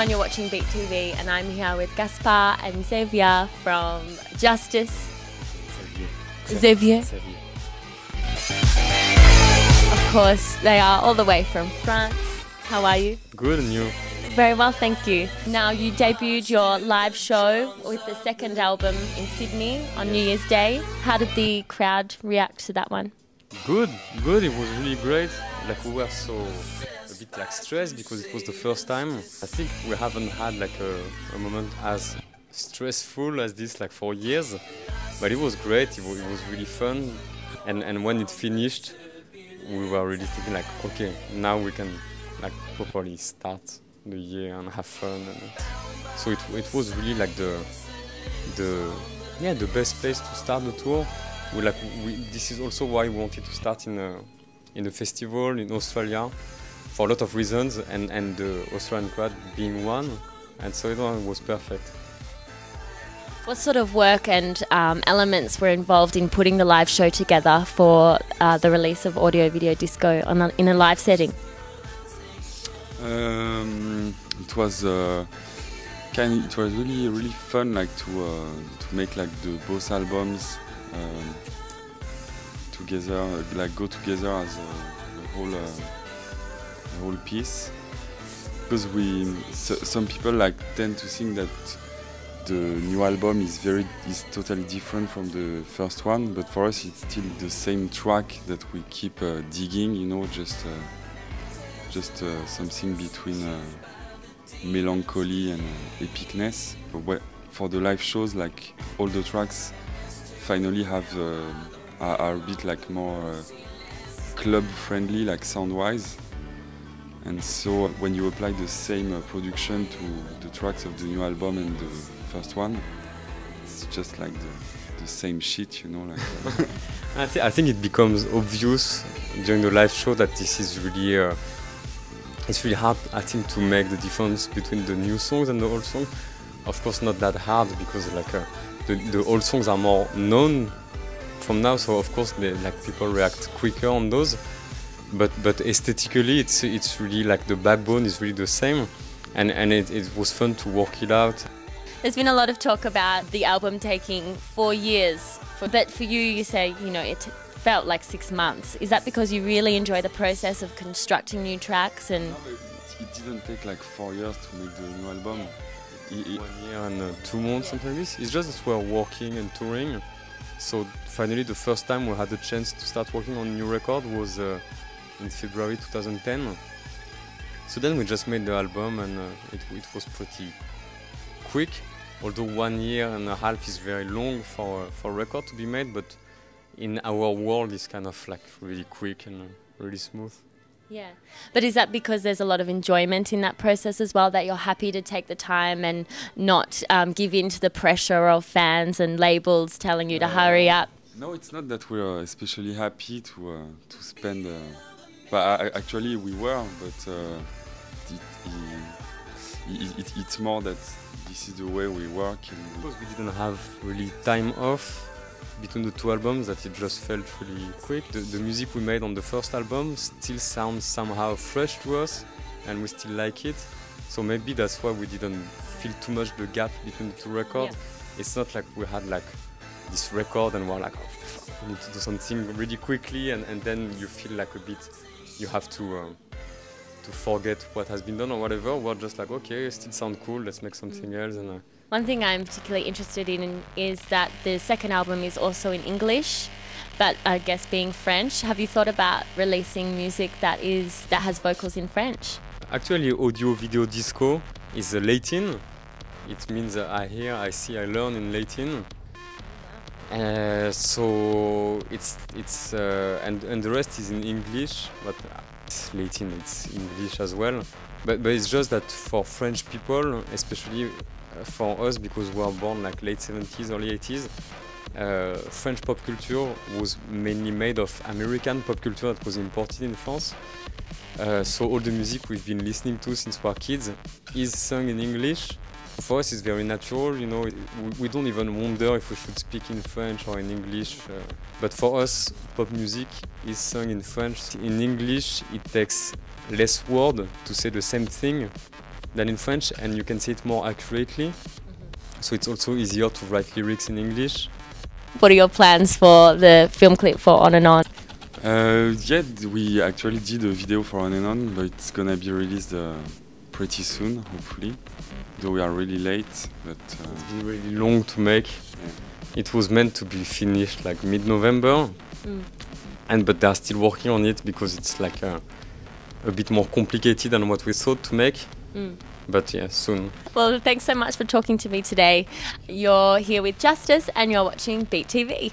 everyone, you're watching BeatTV and I'm here with Gaspar and Xavier from Justice. Xavier. Of course, they are all the way from France. How are you? Good, and you? Very well, thank you. Now, you debuted your live show with the second album in Sydney on New Year's Day. How did the crowd react to that one? Good, good. It was really great. Like, we were so a bit like stressed because it was the first time. I think we haven't had like a moment as stressful as this like for years. But it was great. It was really fun. And when it finished, we were really thinking like, okay, now we can like properly start the year and have fun. And so it was really like the best place to start the tour. This is also why we wanted to start in a festival in Australia for a lot of reasons, and the Australian crowd being one, and so it was perfect. What sort of work and elements were involved in putting the live show together for the release of Audio Video Disco in a live setting? It was really fun, like to make like both albums together, like go together as a whole piece. Because some people like tend to think that the new album is totally different from the first one, but for us it's still the same track that we keep digging, you know, just something between melancholy and epicness. But for the live shows, like all the tracks finally are a bit like more club friendly, like sound-wise. And so when you apply the same production to the tracks of the new album and the first one, it's just like the same shit, you know. Like. I think it becomes obvious during the live show that this is really it's really hard, I think, to make the difference between the new songs and the old songs. Of course, not that hard because like the old songs are more known from now, so of course people react quicker on those. But aesthetically, it's really like the backbone is really the same, and it was fun to work it out. There's been a lot of talk about the album taking 4 years, but for you, you say, you know, it felt like 6 months. Is that because you really enjoy the process of constructing new tracks? And it didn't take like 4 years to make the new album. 1 year and 2 months, something like this. It's just that we're working and touring. So finally, the first time we had the chance to start working on a new record was in February 2010. So then we just made the album, and it was pretty quick. Although 1 year and a half is very long for a record to be made, but in our world it's kind of like really quick and really smooth. Yeah, but is that because there's a lot of enjoyment in that process as well, that you're happy to take the time and not give in to the pressure of fans and labels telling you to hurry up? No, it's not that we're especially happy to spend. But actually we were, but it's more that this is the way we work. Because we didn't have really time off between the two albums, that it just felt really quick. The music we made on the first album still sounds somehow fresh to us, and we still like it. So maybe that's why we didn't feel too much the gap between the two records. Yeah. It's not like we had like this record and we're like, oh, fuck, we need to do something really quickly, and then you feel like a bit, you have to forget what has been done or whatever. We're just like, okay, it still sounds cool, let's make something else. And one thing I'm particularly interested in is that the second album is also in English, but I guess being French, have you thought about releasing music that has vocals in French? Actually, Audio Video Disco is Latin. It means I hear, I see, I learn in Latin. So and the rest is in English, but it's Latin, it's English as well. But it's just that for French people, especially for us, because we were born like late 70s, early 80s, French pop culture was mainly made of American pop culture that was imported in France. So all the music we've been listening to since we were kids is sung in English. For us it's very natural, you know, we don't even wonder if we should speak in French or in English. But for us, pop music is sung in French. In English, it takes less words to say the same thing, than in French, and you can say it more accurately. So it's also easier to write lyrics in English. What are your plans for the film clip for On and On? Yeah, we actually did a video for On and On, but it's gonna be released pretty soon, hopefully. Though we are really late, but It's been really long to make. yeah. It was meant to be finished like mid-November, but they're still working on it because it's like a bit more complicated than what we thought to make. But yeah, soon. Well, thanks so much for talking to me today. You're here with Justice and you're watching BeatTV.